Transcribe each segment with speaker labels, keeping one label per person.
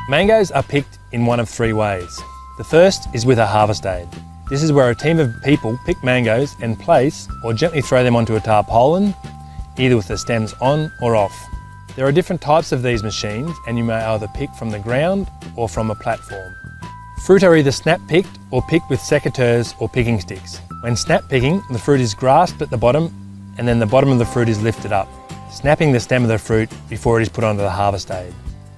Speaker 1: Mangoes are picked in one of three ways. The first is with a harvest aid. This is where a team of people pick mangoes and place or gently throw them onto a tarpaulin, either with the stems on or off. There are different types of these machines and you may either pick from the ground or from a platform. Fruit are either snap picked or picked with secateurs or picking sticks. When snap picking, the fruit is grasped at the bottom and then the bottom of the fruit is lifted up, snapping the stem of the fruit before it is put onto the harvest aid.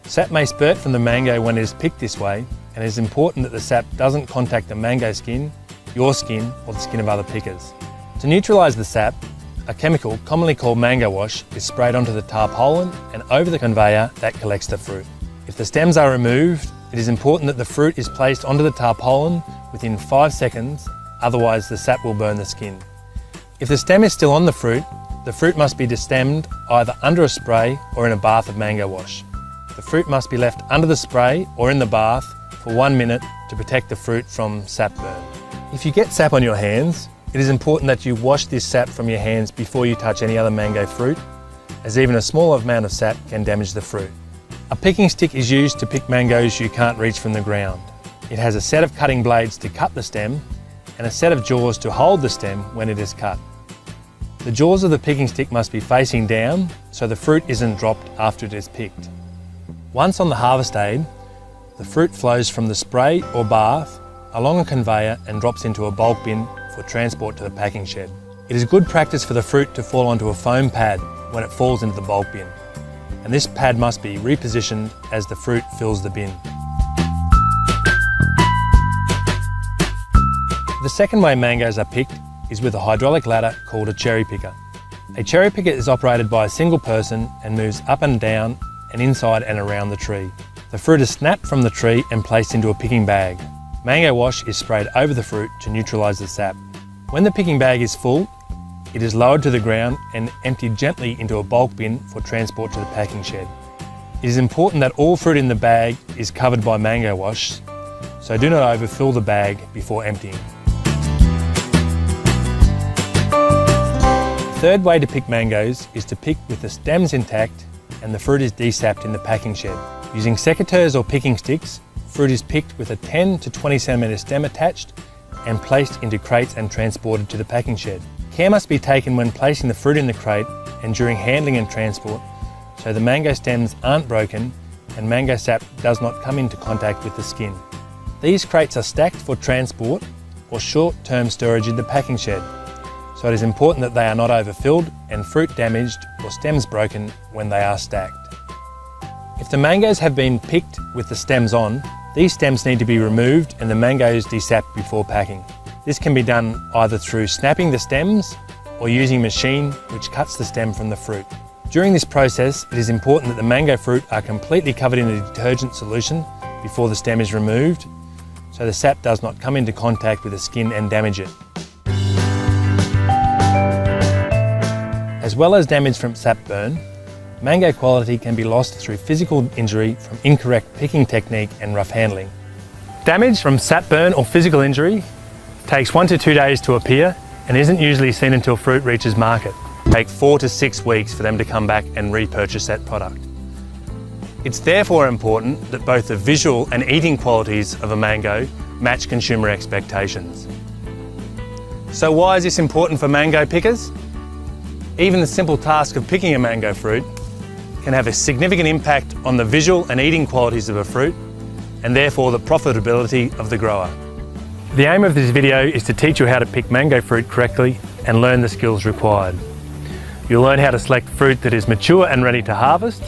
Speaker 1: Sap may spurt from the mango when it is picked this way, and it is important that the sap doesn't contact the mango skin, your skin, or the skin of other pickers. To neutralise the sap, a chemical commonly called mango wash is sprayed onto the tarpaulin and over the conveyor that collects the fruit. If the stems are removed, it is important that the fruit is placed onto the tarpaulin within 5 seconds, otherwise the sap will burn the skin. If the stem is still on the fruit must be destemmed either under a spray or in a bath of mango wash. The fruit must be left under the spray or in the bath for 1 minute to protect the fruit from sap burn. If you get sap on your hands, it is important that you wash this sap from your hands before you touch any other mango fruit, as even a small amount of sap can damage the fruit. A picking stick is used to pick mangoes you can't reach from the ground. It has a set of cutting blades to cut the stem and a set of jaws to hold the stem when it is cut. The jaws of the picking stick must be facing down so the fruit isn't dropped after it is picked. Once on the harvest aid, the fruit flows from the spray or bath along a conveyor and drops into a bulk bin for transport to the packing shed. It is good practice for the fruit to fall onto a foam pad when it falls into the bulk bin, and this pad must be repositioned as the fruit fills the bin. The second way mangoes are picked is with a hydraulic ladder called a cherry picker. A cherry picker is operated by a single person and moves up and down and inside and around the tree. The fruit is snapped from the tree and placed into a picking bag. Mango wash is sprayed over the fruit to neutralise the sap. When the picking bag is full, it is lowered to the ground and emptied gently into a bulk bin for transport to the packing shed. It is important that all fruit in the bag is covered by mango wash, so do not overfill the bag before emptying. The third way to pick mangoes is to pick with the stems intact and the fruit is desapped in the packing shed. Using secateurs or picking sticks, fruit is picked with a 10 to 20 centimetre stem attached and placed into crates and transported to the packing shed. Care must be taken when placing the fruit in the crate and during handling and transport so the mango stems aren't broken and mango sap does not come into contact with the skin. These crates are stacked for transport or short-term storage in the packing shed, so it is important that they are not overfilled and fruit damaged or stems broken when they are stacked. If the mangoes have been picked with the stems on, these stems need to be removed and the mangoes desapped before packing. This can be done either through snapping the stems or using a machine which cuts the stem from the fruit. During this process, it is important that the mango fruit are completely covered in a detergent solution before the stem is removed, so the sap does not come into contact with the skin and damage it. As well as damage from sap burn, mango quality can be lost through physical injury from incorrect picking technique and rough handling. Damage from sap burn or physical injury takes 1 to 2 days to appear and isn't usually seen until fruit reaches market. It takes 4 to 6 weeks for them to come back and repurchase that product. It's therefore important that both the visual and eating qualities of a mango match consumer expectations. So why is this important for mango pickers? Even the simple task of picking a mango fruit can have a significant impact on the visual and eating qualities of a fruit and therefore the profitability of the grower. The aim of this video is to teach you how to pick mango fruit correctly and learn the skills required. You'll learn how to select fruit that is mature and ready to harvest.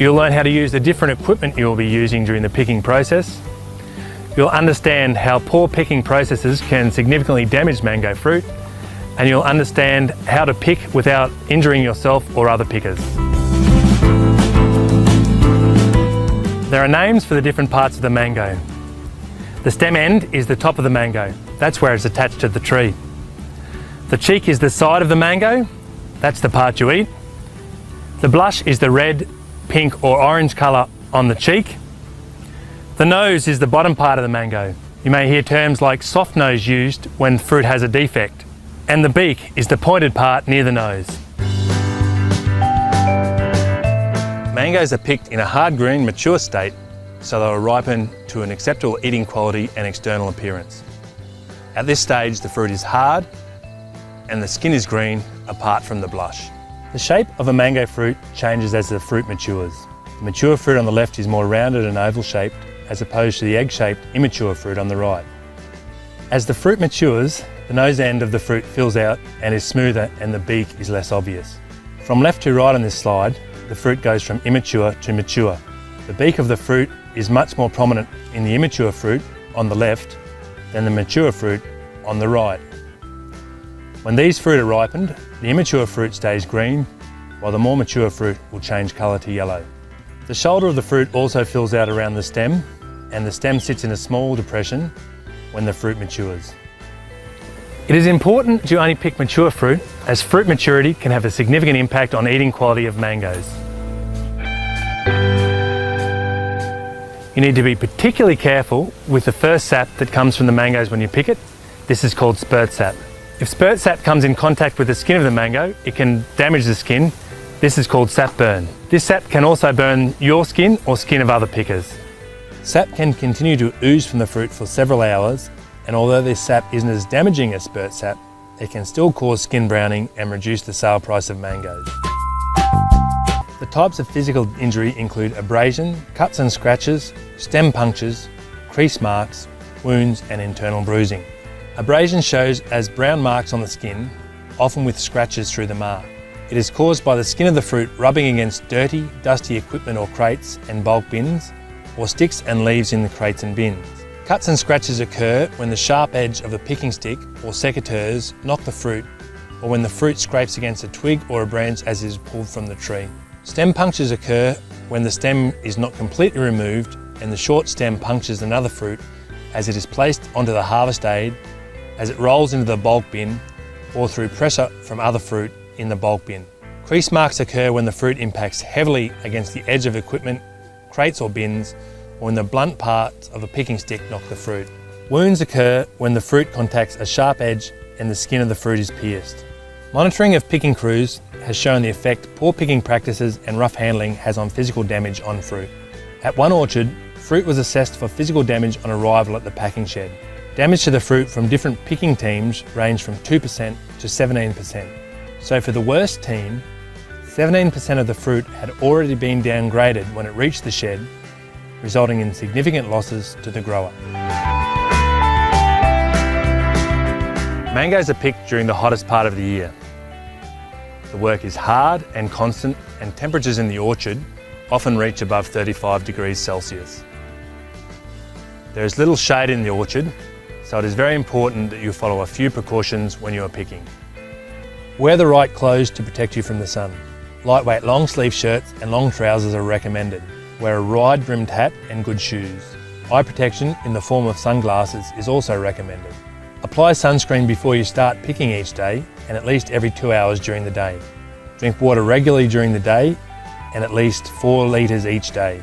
Speaker 1: You'll learn how to use the different equipment you will be using during the picking process. You'll understand how poor picking processes can significantly damage mango fruit, and you'll understand how to pick without injuring yourself or other pickers. There are names for the different parts of the mango. The stem end is the top of the mango. That's where it's attached to the tree. The cheek is the side of the mango. That's the part you eat. The blush is the red, pink or orange colour on the cheek. The nose is the bottom part of the mango. You may hear terms like soft nose used when fruit has a defect. And the beak is the pointed part near the nose. Mangoes are picked in a hard green, mature state so they will ripen to an acceptable eating quality and external appearance. At this stage, the fruit is hard and the skin is green apart from the blush. The shape of a mango fruit changes as the fruit matures. The mature fruit on the left is more rounded and oval shaped as opposed to the egg-shaped immature fruit on the right. As the fruit matures, the nose end of the fruit fills out and is smoother and the beak is less obvious. From left to right on this slide, the fruit goes from immature to mature. The beak of the fruit is much more prominent in the immature fruit on the left than the mature fruit on the right. When these fruit are ripened, the immature fruit stays green, while the more mature fruit will change colour to yellow. The shoulder of the fruit also fills out around the stem, and the stem sits in a small depression when the fruit matures. It is important to only pick mature fruit, as fruit maturity can have a significant impact on eating quality of mangoes. You need to be particularly careful with the first sap that comes from the mangoes when you pick it. This is called spurt sap. If spurt sap comes in contact with the skin of the mango, it can damage the skin. This is called sap burn. This sap can also burn your skin or skin of other pickers. Sap can continue to ooze from the fruit for several hours, and although this sap isn't as damaging as spurt sap, it can still cause skin browning and reduce the sale price of mangoes. The types of physical injury include abrasion, cuts and scratches, stem punctures, crease marks, wounds and internal bruising. Abrasion shows as brown marks on the skin, often with scratches through the mark. It is caused by the skin of the fruit rubbing against dirty, dusty equipment or crates and bulk bins, or sticks and leaves in the crates and bins. Cuts and scratches occur when the sharp edge of a picking stick or secateurs knock the fruit, or when the fruit scrapes against a twig or a branch as it is pulled from the tree. Stem punctures occur when the stem is not completely removed and the short stem punctures another fruit as it is placed onto the harvest aid, as it rolls into the bulk bin, or through pressure from other fruit in the bulk bin. Crease marks occur when the fruit impacts heavily against the edge of equipment, crates or bins, or when the blunt parts of a picking stick knock the fruit. Wounds occur when the fruit contacts a sharp edge and the skin of the fruit is pierced. Monitoring of picking crews has shown the effect poor picking practices and rough handling has on physical damage on fruit. At one orchard, fruit was assessed for physical damage on arrival at the packing shed. Damage to the fruit from different picking teams ranged from 2% to 17%. So for the worst team, 17% of the fruit had already been downgraded when it reached the shed, resulting in significant losses to the grower. Mangoes are picked during the hottest part of the year. The work is hard and constant, and temperatures in the orchard often reach above 35 degrees Celsius. There is little shade in the orchard, so it is very important that you follow a few precautions when you are picking. Wear the right clothes to protect you from the sun. Lightweight long sleeve shirts and long trousers are recommended. Wear a wide-brimmed hat and good shoes. Eye protection in the form of sunglasses is also recommended. Apply sunscreen before you start picking each day and at least every 2 hours during the day. Drink water regularly during the day and at least 4 litres each day.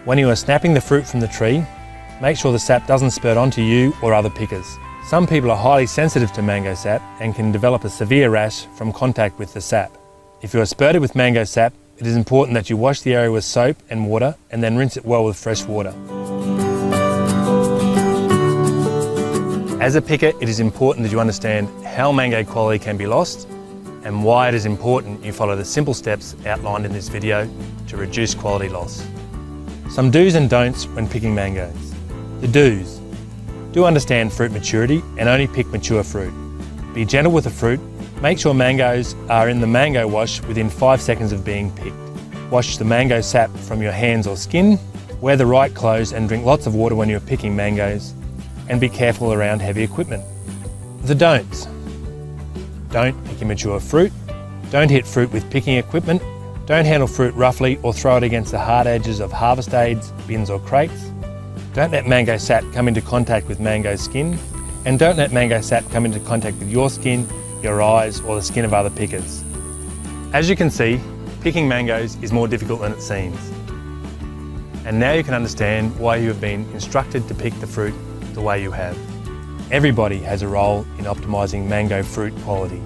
Speaker 1: When you are snapping the fruit from the tree, make sure the sap doesn't spurt onto you or other pickers. Some people are highly sensitive to mango sap and can develop a severe rash from contact with the sap. If you are spurted with mango sap, it is important that you wash the area with soap and water and then rinse it well with fresh water. As a picker, it is important that you understand how mango quality can be lost and why it is important you follow the simple steps outlined in this video to reduce quality loss. Some do's and don'ts when picking mangoes. The do's. Do understand fruit maturity and only pick mature fruit. Be gentle with the fruit. Make sure mangoes are in the mango wash within 5 seconds of being picked. Wash the mango sap from your hands or skin. Wear the right clothes and drink lots of water when you're picking mangoes. And be careful around heavy equipment. The don'ts. Don't pick immature fruit. Don't hit fruit with picking equipment. Don't handle fruit roughly or throw it against the hard edges of harvest aids, bins or crates. Don't let mango sap come into contact with mango skin. And don't let mango sap come into contact with your skin, your eyes or the skin of other pickers. As you can see, picking mangoes is more difficult than it seems. And now you can understand why you have been instructed to pick the fruit the way you have. Everybody has a role in optimising mango fruit quality.